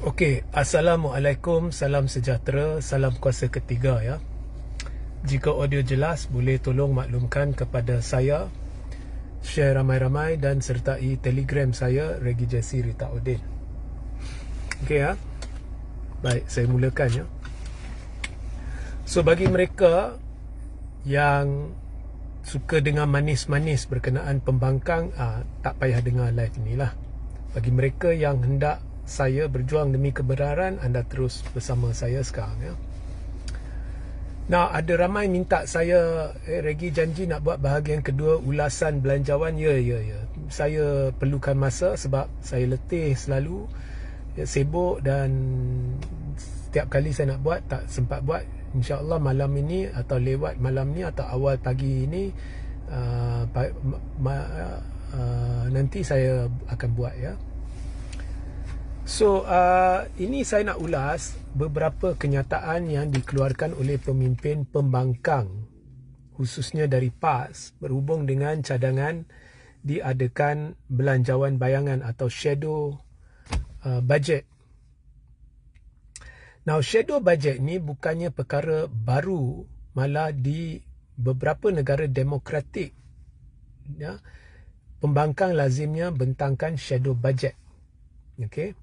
Okey, Assalamualaikum, salam sejahtera, salam kuasa ketiga ya. Jika audio jelas, boleh tolong maklumkan kepada saya, share ramai-ramai dan sertai Telegram saya, Regi Jesse Rita Udin. Okey ya. Baik, saya mulakan ya. So bagi mereka yang suka dengar manis-manis berkenaan pembangkang, tak payah dengar live inilah. Bagi mereka yang hendak saya berjuang demi kebenaran, anda terus bersama saya sekarang ya. Nah, ada ramai minta saya, Regi janji nak buat bahagian kedua ulasan belanjawan. Ya. Saya perlukan masa sebab saya letih selalu, sibuk, dan setiap kali saya nak buat tak sempat buat. InsyaAllah malam ini atau lewat malam ni atau awal pagi ini nanti saya akan buat ya. So ini saya nak ulas beberapa kenyataan yang dikeluarkan oleh pemimpin pembangkang, khususnya dari PAS, berhubung dengan cadangan diadakan belanjawan bayangan atau shadow budget. Now, shadow budget ni bukannya perkara baru, malah di beberapa negara demokratik ya, pembangkang lazimnya bentangkan shadow budget. Okey.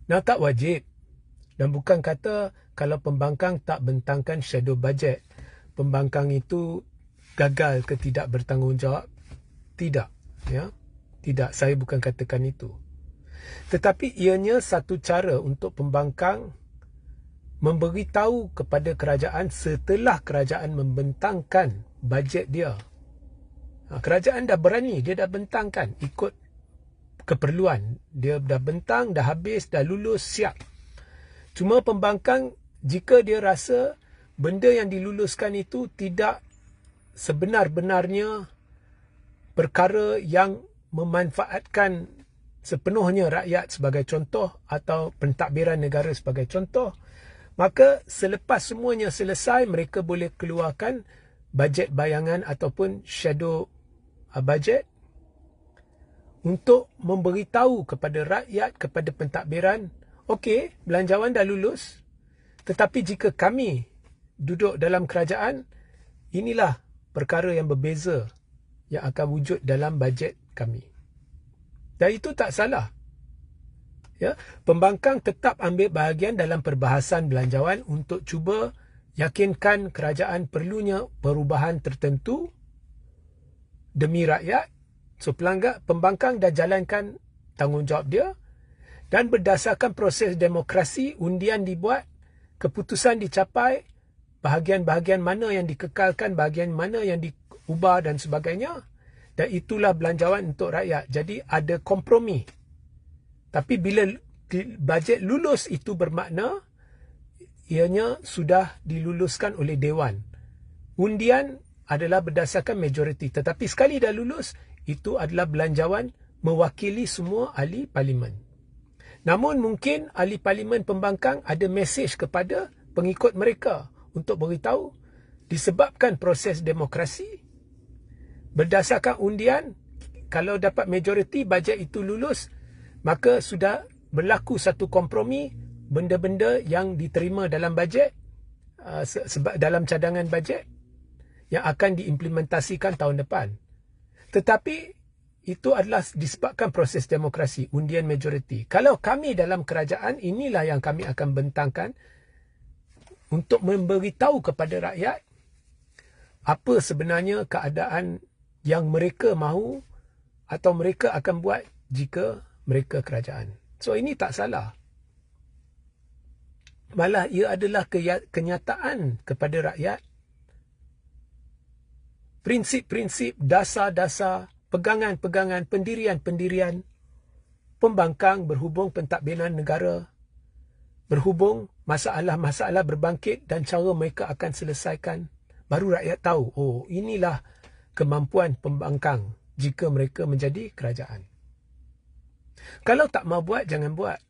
Nah, tak wajib. Dan bukan kata kalau pembangkang tak bentangkan shadow budget, pembangkang itu gagal ke tidak bertanggungjawab. Tidak. Ya. Tidak, saya bukan katakan itu. Tetapi ianya satu cara untuk pembangkang memberitahu kepada kerajaan setelah kerajaan membentangkan bajet dia. Kerajaan dah berani, dia dah bentangkan ikut keperluan. Dia dah bentang, dah habis, dah lulus, siap. Cuma pembangkang, jika dia rasa benda yang diluluskan itu tidak sebenar-benarnya perkara yang memanfaatkan sepenuhnya rakyat sebagai contoh atau pentadbiran negara sebagai contoh, maka selepas semuanya selesai, mereka boleh keluarkan bajet bayangan ataupun shadow budget untuk memberitahu kepada rakyat, kepada pentadbiran, okey, belanjawan dah lulus, tetapi jika kami duduk dalam kerajaan, inilah perkara yang berbeza yang akan wujud dalam bajet kami. Dan itu tak salah. Ya, pembangkang tetap ambil bahagian dalam perbahasan belanjawan untuk cuba yakinkan kerajaan perlunya perubahan tertentu demi rakyat. So pembangkang dah jalankan tanggungjawab dia, dan berdasarkan proses demokrasi, undian dibuat, keputusan dicapai, bahagian-bahagian mana yang dikekalkan, bahagian mana yang diubah dan sebagainya, dan itulah belanjawan untuk rakyat. Jadi ada kompromi. Tapi bila bajet lulus, itu bermakna ianya sudah diluluskan oleh Dewan. Undian adalah berdasarkan majoriti. Tetapi sekali dah lulus, itu adalah belanjawan mewakili semua ahli parlimen. Namun mungkin ahli parlimen pembangkang ada mesej kepada pengikut mereka untuk beritahu, disebabkan proses demokrasi, berdasarkan undian, kalau dapat majoriti bajet itu lulus, maka sudah berlaku satu kompromi, benda-benda yang diterima dalam bajet, dalam cadangan bajet, yang akan diimplementasikan tahun depan. Tetapi itu adalah disebabkan proses demokrasi, undian majoriti. Kalau kami dalam kerajaan, inilah yang kami akan bentangkan untuk memberitahu kepada rakyat apa sebenarnya keadaan yang mereka mahu atau mereka akan buat jika mereka kerajaan. So ini tak salah. Malah ia adalah kenyataan kepada rakyat. Prinsip-prinsip, dasar-dasar, pegangan-pegangan, pendirian-pendirian pembangkang berhubung pentadbiran negara, berhubung masalah-masalah berbangkit dan cara mereka akan selesaikan, baru rakyat tahu, oh inilah kemampuan pembangkang jika mereka menjadi kerajaan. Kalau tak mau buat, jangan buat.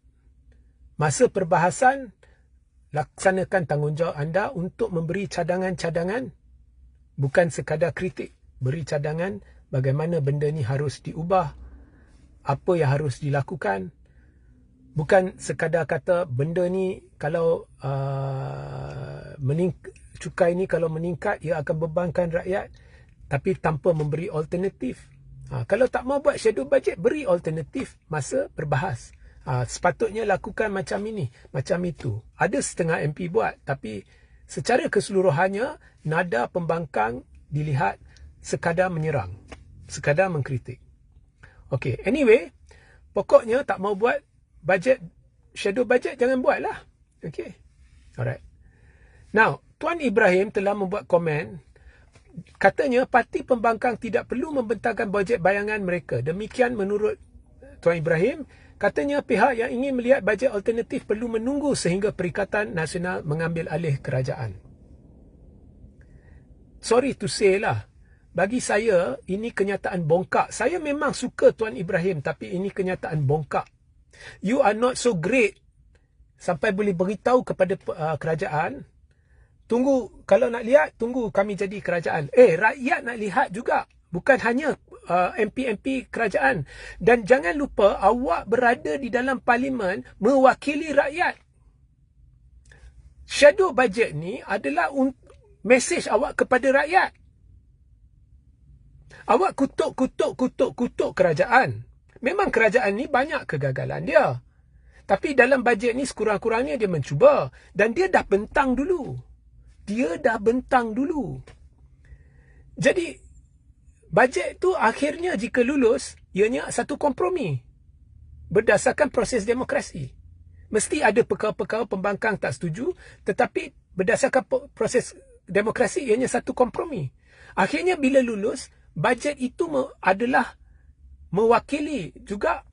Masa perbahasan, laksanakan tanggungjawab anda untuk memberi cadangan-cadangan, bukan sekadar kritik. Beri cadangan bagaimana benda ni harus diubah, apa yang harus dilakukan, Bukan sekadar kata benda ni kalau cukai ni kalau meningkat ia akan bebankan rakyat, tapi tanpa memberi alternatif. Kalau tak mau buat shadow budget, beri alternatif masa berbahas. Sepatutnya lakukan macam ini, macam itu. Ada setengah MP buat, tapi secara keseluruhannya nada pembangkang dilihat sekadar menyerang, sekadar mengkritik. Okay, anyway, pokoknya tak mau buat budget, shadow budget, jangan buatlah. Okay, alright. Now, Tuan Ibrahim telah membuat komen. Katanya parti pembangkang tidak perlu membentangkan bajet bayangan mereka. Demikian menurut Tuan Ibrahim. Katanya pihak yang ingin melihat bajet alternatif perlu menunggu sehingga Perikatan Nasional mengambil alih kerajaan. Sorry to say lah, bagi saya ini kenyataan bongkak. Saya memang suka Tuan Ibrahim, tapi ini kenyataan bongkak. You are not so great sampai boleh beritahu kepada kerajaan, tunggu, kalau nak lihat, tunggu kami jadi kerajaan. Rakyat nak lihat juga. Bukan hanya MP-MP kerajaan. Dan jangan lupa, awak berada di dalam parlimen mewakili rakyat. Shadow budget ni adalah mesej awak kepada rakyat. Awak kutuk kerajaan. Memang kerajaan ni banyak kegagalan dia. Tapi dalam bajet ni sekurang-kurangnya dia mencuba. Dan dia dah bentang dulu. Jadi, bajet tu akhirnya jika lulus, ianya satu kompromi. Berdasarkan proses demokrasi. Mesti ada perkara-perkara pembangkang tak setuju, tetapi berdasarkan proses demokrasi, ianya satu kompromi. Akhirnya bila lulus, bajet itu adalah mewakili juga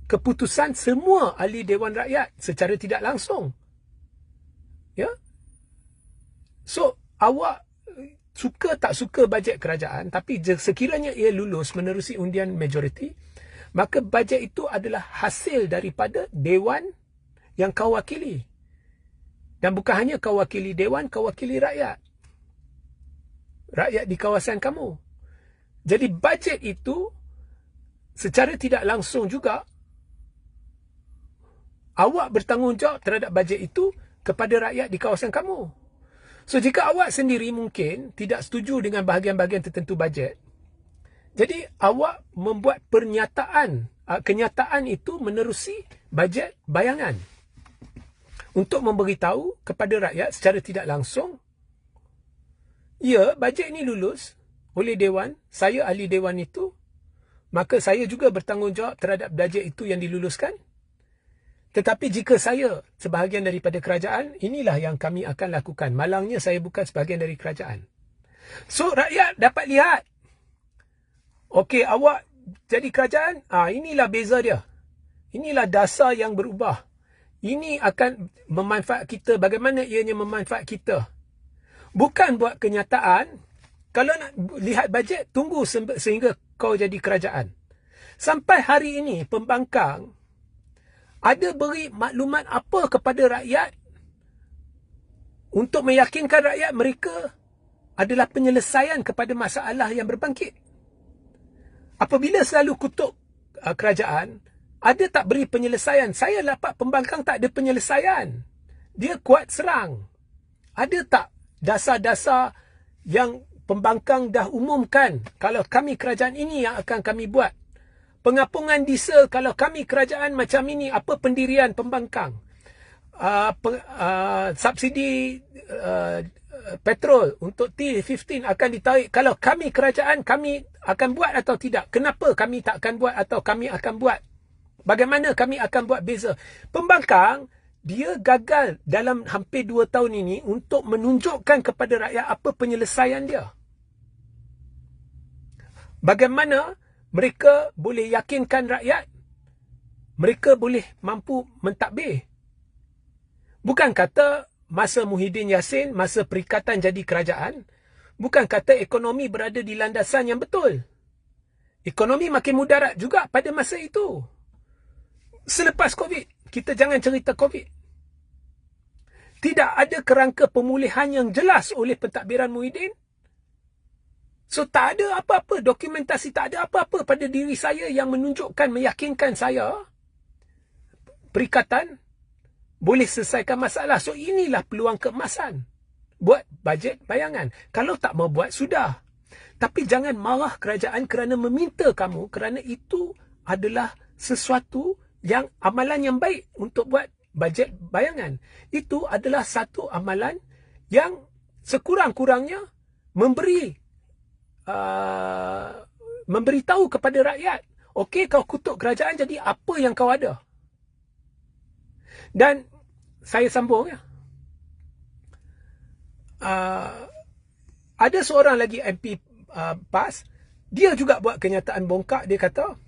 keputusan semua ahli Dewan Rakyat secara tidak langsung. Ya? So, awak suka tak suka bajet kerajaan, tapi sekiranya ia lulus menerusi undian majoriti, maka bajet itu adalah hasil daripada Dewan yang kau wakili. Dan bukan hanya kau wakili Dewan, kau wakili rakyat. Rakyat di kawasan kamu. Jadi bajet itu secara tidak langsung juga awak bertanggungjawab terhadap bajet itu kepada rakyat di kawasan kamu. So, jika awak sendiri mungkin tidak setuju dengan bahagian-bahagian tertentu bajet, jadi awak membuat pernyataan, kenyataan itu menerusi bajet bayangan untuk memberitahu kepada rakyat secara tidak langsung, ya, bajet ini lulus oleh Dewan, saya ahli Dewan itu, maka saya juga bertanggungjawab terhadap bajet itu yang diluluskan. Tetapi jika saya sebahagian daripada kerajaan, inilah yang kami akan lakukan. Malangnya saya bukan sebahagian dari kerajaan. So, rakyat dapat lihat. Okey, awak jadi kerajaan, inilah beza dia. Inilah dasar yang berubah. Ini akan memanfaat kita. Bagaimana ianya memanfaat kita. Bukan buat kenyataan. Kalau nak lihat bajet, tunggu sehingga kau jadi kerajaan. Sampai hari ini, pembangkang ada beri maklumat apa kepada rakyat untuk meyakinkan rakyat mereka adalah penyelesaian kepada masalah yang berbangkit. Apabila selalu kutuk kerajaan, ada tak beri penyelesaian? Saya dapat pembangkang tak ada penyelesaian. Dia kuat serang. Ada tak dasar-dasar yang pembangkang dah umumkan? Kalau kami kerajaan ini yang akan kami buat. Pengapungan diesel, kalau kami kerajaan macam ini, apa pendirian pembangkang? Subsidi petrol untuk T15 akan ditarik. Kalau kami kerajaan, kami akan buat atau tidak? Kenapa kami tak akan buat atau kami akan buat? Bagaimana kami akan buat beza? Pembangkang, dia gagal dalam hampir 2 tahun ini untuk menunjukkan kepada rakyat apa penyelesaian dia. Bagaimana mereka boleh yakinkan rakyat, mereka boleh mampu mentadbir. Bukan kata masa Muhyiddin Yassin, masa Perikatan jadi kerajaan, bukan kata ekonomi berada di landasan yang betul. Ekonomi makin mudarat juga pada masa itu. Selepas COVID, kita jangan cerita COVID. Tidak ada kerangka pemulihan yang jelas oleh pentadbiran Muhyiddin. So, tak ada apa-apa, dokumentasi tak ada apa-apa pada diri saya yang menunjukkan, meyakinkan saya perikatan boleh selesaikan masalah. So inilah peluang keemasan. Buat bajet bayangan. Kalau tak mau buat, sudah. Tapi jangan marah kerajaan kerana meminta kamu, kerana itu adalah sesuatu yang amalan yang baik untuk buat bajet bayangan. Itu adalah satu amalan yang sekurang-kurangnya memberitahu kepada rakyat, okey, kau kutuk kerajaan, jadi apa yang kau ada? Dan saya sambung ya. Ada seorang lagi MP PAS, dia juga buat kenyataan bongkak. Dia kata,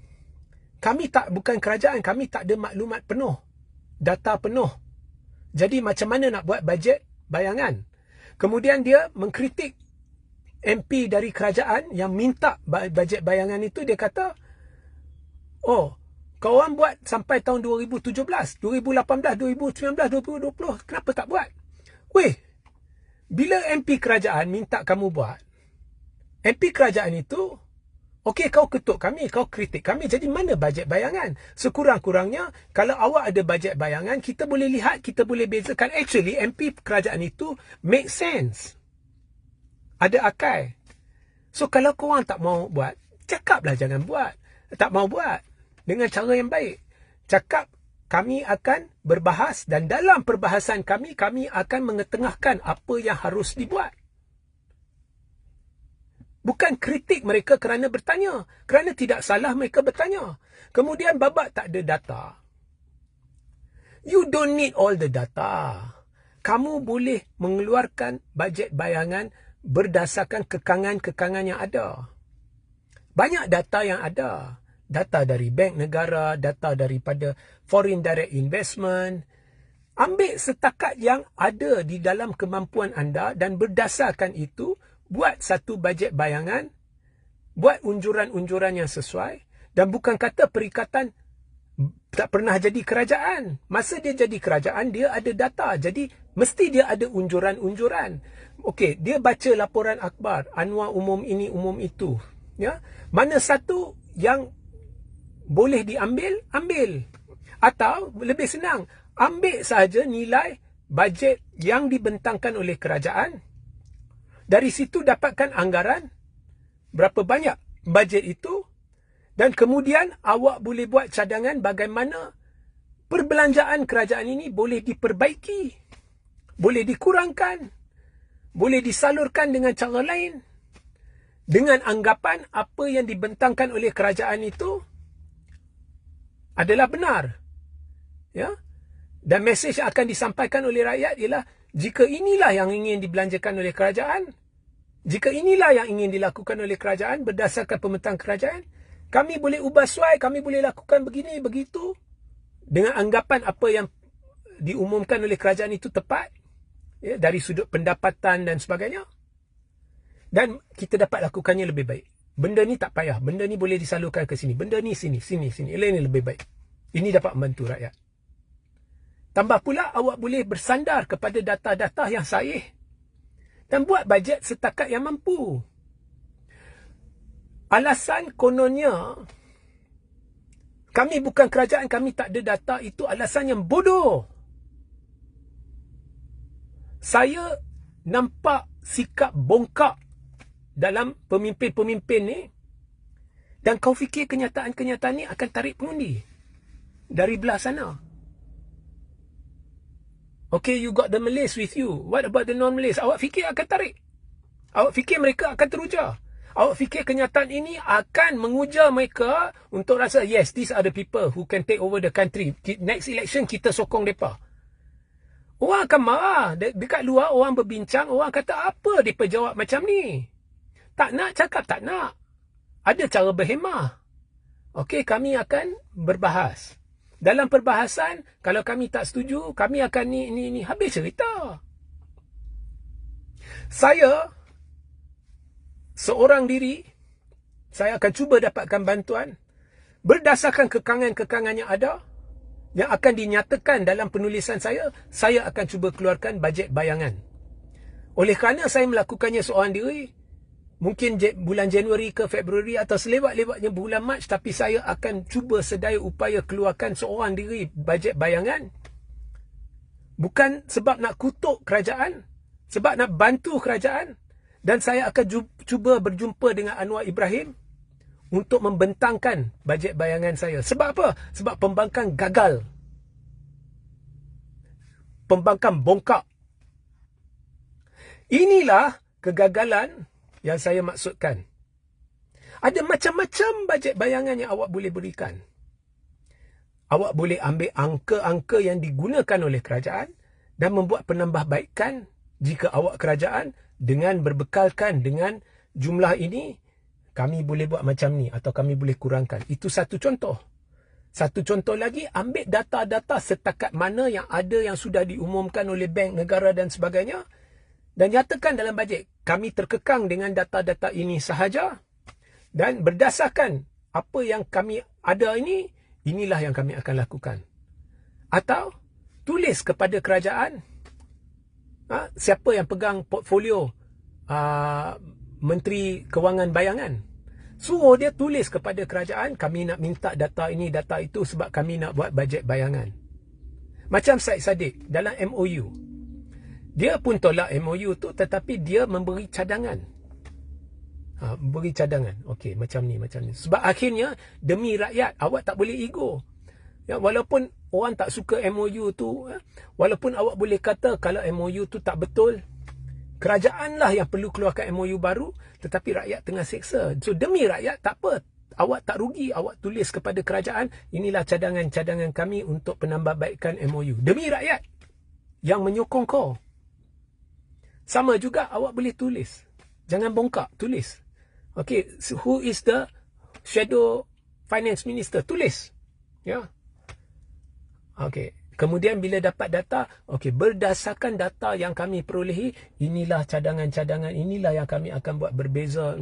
bukan kerajaan, kami tak ada maklumat penuh, data penuh. Jadi macam mana nak buat bajet bayangan? Kemudian dia mengkritik MP dari kerajaan yang minta bajet bayangan itu. Dia kata, oh, kau orang buat sampai tahun 2017, 2018, 2019, 2020, kenapa tak buat? Weh, bila MP kerajaan minta kamu buat, MP kerajaan itu, okey, kau ketuk kami, kau kritik kami, jadi mana bajet bayangan? Sekurang-kurangnya, kalau awak ada bajet bayangan, kita boleh lihat, kita boleh bezakan. Actually, MP kerajaan itu make sense. Ada akal. So, kalau korang tak mau buat, cakaplah jangan buat. Tak mau buat dengan cara yang baik. Cakap, kami akan berbahas, dan dalam perbahasan kami akan mengetengahkan apa yang harus dibuat. Bukan kritik mereka kerana bertanya. Kerana tidak salah mereka bertanya. Kemudian babak tak ada data. You don't need all the data. Kamu boleh mengeluarkan bajet bayangan berdasarkan kekangan-kekangan yang ada. Banyak data yang ada. Data dari bank negara, data daripada foreign direct investment. Ambil setakat yang ada di dalam kemampuan anda dan berdasarkan itu, buat satu bajet bayangan, buat unjuran-unjuran yang sesuai. Dan bukan kata perikatan tak pernah jadi kerajaan. Masa dia jadi kerajaan, dia ada data. Jadi, mesti dia ada unjuran-unjuran. Okey, dia baca laporan akhbar, anwar umum ini, umum itu. Ya, mana satu yang boleh diambil, ambil. Atau, lebih senang, ambil sahaja nilai bajet yang dibentangkan oleh kerajaan. Dari situ dapatkan anggaran, berapa banyak bajet itu, dan kemudian awak boleh buat cadangan bagaimana perbelanjaan kerajaan ini boleh diperbaiki, boleh dikurangkan, boleh disalurkan dengan cara lain, dengan anggapan apa yang dibentangkan oleh kerajaan itu adalah benar. Ya? Dan mesej yang akan disampaikan oleh rakyat ialah, jika inilah yang ingin dibelanjakan oleh kerajaan, jika inilah yang ingin dilakukan oleh kerajaan berdasarkan pembentang kerajaan, kami boleh ubah suai, kami boleh lakukan begini, begitu, dengan anggapan apa yang diumumkan oleh kerajaan itu tepat, ya, dari sudut pendapatan dan sebagainya. Dan kita dapat lakukannya lebih baik. Benda ni tak payah, benda ni boleh disalurkan ke sini, benda ni sini, ini lebih baik. Ini dapat membantu rakyat. Tambah pula, awak boleh bersandar kepada data-data yang sahih dan buat bajet setakat yang mampu. Alasan kononnya kami bukan kerajaan, kami tak ada data, itu alasan yang bodoh. Saya nampak sikap bongkak dalam pemimpin-pemimpin ni, dan kau fikir kenyataan-kenyataan ni akan tarik pengundi dari belah sana. Okay, you got the Malays with you. What about the non-Malays? Awak fikir akan tarik? Awak fikir mereka akan teruja? Awak fikir kenyataan ini akan mengujar mereka untuk rasa, yes, these are the people who can take over the country. Next election, kita sokong mereka. Orang akan marah. Dekat luar, orang berbincang, orang kata, apa mereka jawab macam ni? Tak nak cakap, tak nak. Ada cara berhemah. Okey, kami akan berbahas. Dalam perbahasan, kalau kami tak setuju, kami akan ni. Habis cerita. Saya, seorang diri, saya akan cuba dapatkan bantuan berdasarkan kekangan-kekangan yang ada, yang akan dinyatakan dalam penulisan saya akan cuba keluarkan bajet bayangan. Oleh kerana saya melakukannya seorang diri, mungkin bulan Januari ke Februari atau selewat-lewatnya bulan Mac, tapi saya akan cuba sedaya upaya keluarkan seorang diri bajet bayangan. Bukan sebab nak kutuk kerajaan, sebab nak bantu kerajaan. Dan saya akan cuba berjumpa dengan Anwar Ibrahim untuk membentangkan bajet bayangan saya. Sebab apa? Sebab pembangkang gagal. Pembangkang bongkak. Inilah kegagalan yang saya maksudkan. Ada macam-macam bajet bayangan yang awak boleh berikan. Awak boleh ambil angka-angka yang digunakan oleh kerajaan dan membuat penambahbaikan jika awak kerajaan dengan berbekalkan dengan jumlah ini, kami boleh buat macam ni atau kami boleh kurangkan. Itu satu contoh. Satu contoh lagi, ambil data-data setakat mana yang ada yang sudah diumumkan oleh bank negara dan sebagainya dan nyatakan dalam bajet. Kami terkekang dengan data-data ini sahaja dan berdasarkan apa yang kami ada ini, inilah yang kami akan lakukan. Atau tulis kepada kerajaan siapa yang pegang portfolio Menteri Kewangan Bayangan. Suruh dia tulis kepada kerajaan, kami nak minta data ini, data itu sebab kami nak buat bajet bayangan. Macam Syed Saddiq dalam MOU. Dia pun tolak MOU tu tetapi dia memberi cadangan. Beri cadangan. Okey, macam ni. Sebab akhirnya demi rakyat, awak tak boleh ego. Ya, walaupun orang tak suka MOU tu, walaupun awak boleh kata kalau MOU tu tak betul, kerajaanlah yang perlu keluarkan MOU baru, tetapi rakyat tengah seksa. So demi rakyat tak apa. Awak tak rugi, awak tulis kepada kerajaan, inilah cadangan-cadangan kami untuk penambahbaikan MOU. Demi rakyat yang menyokong kau. Sama juga awak boleh tulis. Jangan bongkak, tulis. Okay, so who is the shadow finance minister? Tulis. Ya. Okay. Kemudian bila dapat data, okay, berdasarkan data yang kami perolehi, inilah cadangan-cadangan, inilah yang kami akan buat berbeza.